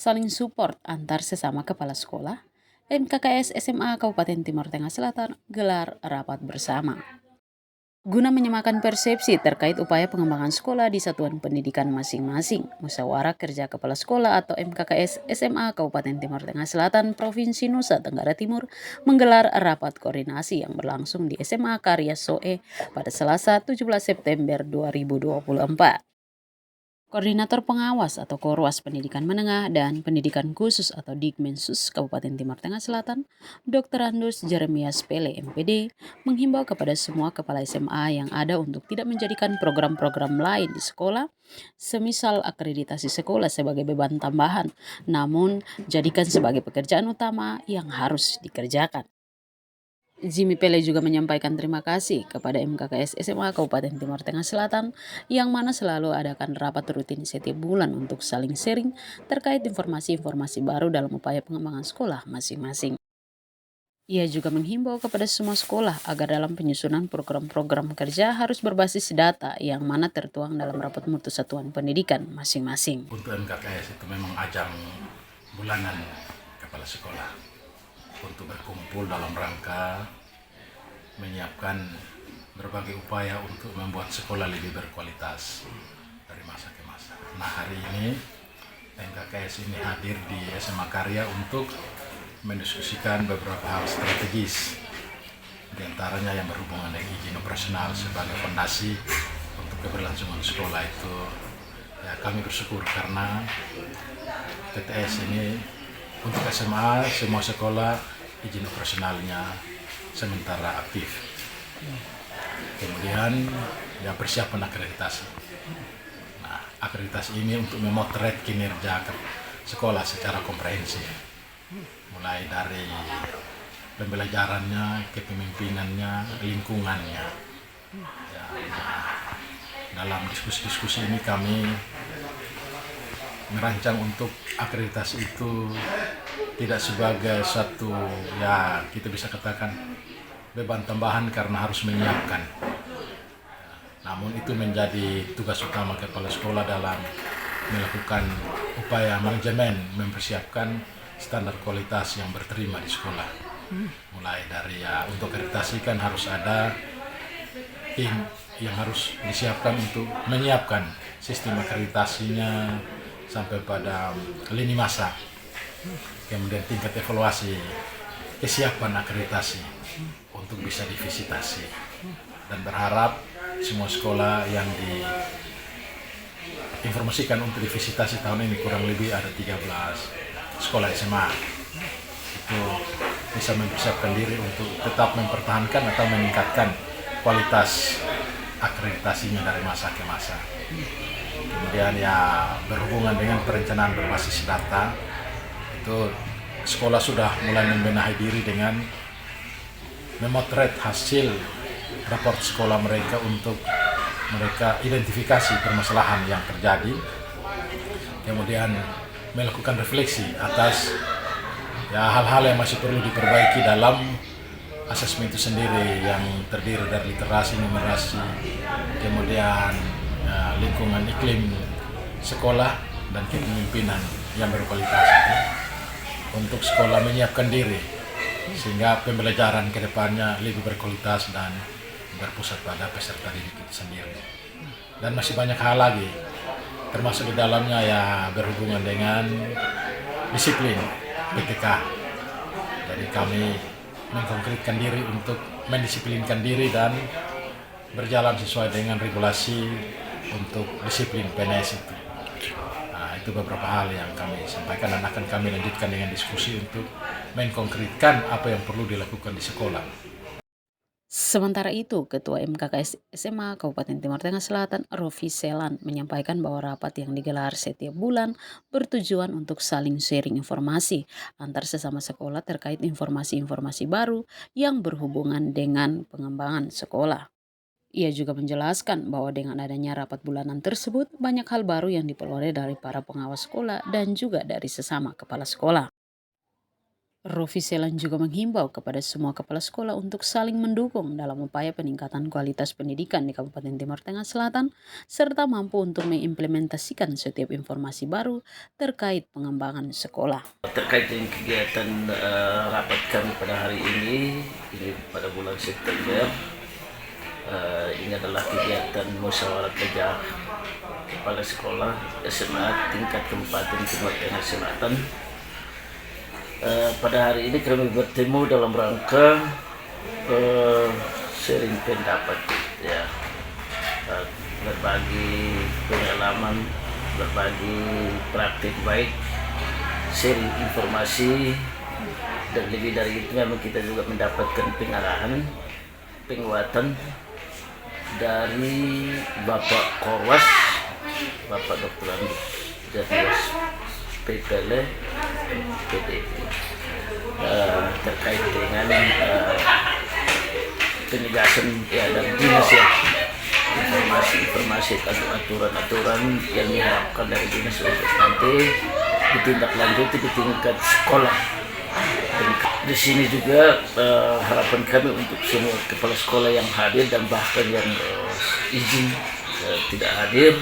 saling support antar sesama kepala sekolah, MKKS SMA Kabupaten Timur Tengah Selatan gelar rapat bersama guna menyamakan persepsi terkait upaya pengembangan sekolah di satuan pendidikan masing-masing. Musyawarah Kerja Kepala Sekolah atau MKKS SMA Kabupaten Timur Tengah Selatan Provinsi Nusa Tenggara Timur menggelar rapat koordinasi yang berlangsung di SMA Karya Soe pada Selasa 17 September 2024. Koordinator Pengawas atau Korwas Pendidikan Menengah dan Pendidikan Khusus atau Dikmensus Kabupaten Timur Tengah Selatan, Dr. Andus Jeremias Pele MPD, menghimbau kepada semua kepala SMA yang ada untuk tidak menjadikan program-program lain di sekolah, semisal akreditasi sekolah sebagai beban tambahan, namun jadikan sebagai pekerjaan utama yang harus dikerjakan. Jimmy Pele juga menyampaikan terima kasih kepada MKKS SMA Kabupaten Timur Tengah Selatan yang mana selalu adakan rapat rutin setiap bulan untuk saling sharing terkait informasi-informasi baru dalam upaya pengembangan sekolah masing-masing. Ia juga menghimbau kepada semua sekolah agar dalam penyusunan program-program kerja harus berbasis data yang mana tertuang dalam rapat mutu satuan pendidikan masing-masing. Untuk MKKS itu memang ajang bulanan kepala sekolah untuk berkumpul dalam rangka menyiapkan berbagai upaya untuk membuat sekolah lebih berkualitas dari masa ke masa. Nah, hari ini MKKS ini hadir di SMA Karya untuk mendiskusikan beberapa hal strategis, di antaranya yang berhubungan dengan izin operasional sebagai fondasi untuk keberlangsungan sekolah itu. Ya, kami bersyukur karena TTS ini untuk SMA semua sekolah izin operasionalnya sementara aktif. Kemudian ya persiapan akreditasi. Nah, akreditasi ini untuk memotret kinerja sekolah secara komprehensif, mulai dari pembelajarannya, kepemimpinannya, lingkungannya. Ya, nah, dalam diskusi-diskusi ini kami merancang untuk akreditasi itu tidak sebagai satu, ya kita bisa katakan beban tambahan karena harus menyiapkan. Namun itu menjadi tugas utama kepala sekolah dalam melakukan upaya manajemen mempersiapkan standar kualitas yang berterima di sekolah. Mulai dari ya untuk akreditasi kan harus ada tim yang harus disiapkan untuk menyiapkan sistem akreditasinya sampai pada lini masa, kemudian tingkat evaluasi kesiapan akreditasi untuk bisa divisitasi, dan berharap semua sekolah yang diinformasikan untuk divisitasi tahun ini kurang lebih ada 13 sekolah SMA itu bisa mempersiapkan diri untuk tetap mempertahankan atau meningkatkan kualitas akreditasinya dari masa ke masa. Kemudian ya berhubungan dengan perencanaan berbasis data, itu sekolah sudah mulai membenahi diri dengan memotret hasil raport sekolah mereka untuk mereka identifikasi permasalahan yang terjadi, kemudian melakukan refleksi atas ya hal-hal yang masih perlu diperbaiki dalam asesmen itu sendiri yang terdiri dari literasi, numerasi, kemudian lingkungan iklim sekolah dan kepemimpinan yang berkualitas itu, untuk sekolah menyiapkan diri sehingga pembelajaran ke depannya lebih berkualitas dan berpusat pada peserta didik itu sendiri. Dan masih banyak hal lagi, termasuk di dalamnya ya berhubungan dengan disiplin PTK. Jadi kami mengkonkretkan diri untuk mendisiplinkan diri dan berjalan sesuai dengan regulasi untuk disiplin PNS itu. Nah, itu beberapa hal yang kami sampaikan dan akan kami lanjutkan dengan diskusi untuk mengkonkretkan apa yang perlu dilakukan di sekolah. Sementara itu, Ketua MKKS SMA Kabupaten Timur Tengah Selatan, Rofi Selan, menyampaikan bahwa rapat yang digelar setiap bulan bertujuan untuk saling sharing informasi antar sesama sekolah terkait informasi-informasi baru yang berhubungan dengan pengembangan sekolah. Ia juga menjelaskan bahwa dengan adanya rapat bulanan tersebut, banyak hal baru yang diperoleh dari para pengawas sekolah dan juga dari sesama kepala sekolah. Rofi Selan juga menghimbau kepada semua kepala sekolah untuk saling mendukung dalam upaya peningkatan kualitas pendidikan di Kabupaten Timur Tengah Selatan, serta mampu untuk mengimplementasikan setiap informasi baru terkait pengembangan sekolah. Terkait dengan kegiatan rapat kami pada hari ini pada bulan September, ini adalah kegiatan musyawarah kerja kepala sekolah SMA tingkat Kabupaten Timur Tengah Selatan. Pada hari ini kami bertemu dalam rangka sharing pendapat, ya, berbagi pengalaman, berbagi praktik baik, sharing informasi, dan lebih dari itu memang kita juga mendapatkan pengarahan, penguatan dari Bapak Korwas, Bapak Dr. Jatiwas PPL PDP, terkait dengan penegasan, ya, dan dinas, ya, informasi atau aturan-aturan yang diharapkan dari dinas untuk nanti ditindaklanjuti di tingkat sekolah. Dan di sini juga harapan kami untuk semua kepala sekolah yang hadir dan bahkan yang izin tidak hadir,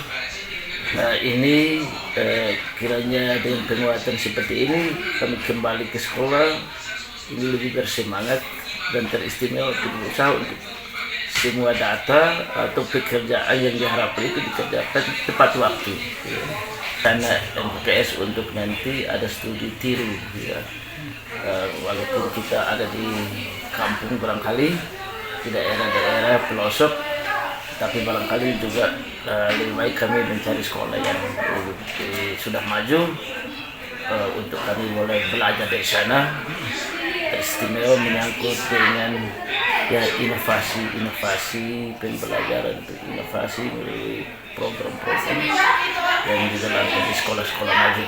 ini kiranya dengan penguatan seperti ini kami kembali ke sekolah ini lebih bersemangat dan teristimewa untuk berusaha untuk semua data atau pekerjaan yang diharapkan itu dikerjakan tepat waktu. Karena MKS untuk nanti ada studi tiru, ya. Walaupun kita ada di kampung barangkali di daerah-daerah pelosok, tapi barangkali juga lebih baik kami mencari sekolah yang sudah maju untuk kami mulai belajar dari sana. Teristimewa menyangkut dengan, ya, inovasi pembelajaran, inovasi melalui program-program yang dijalankan di sekolah-sekolah maju.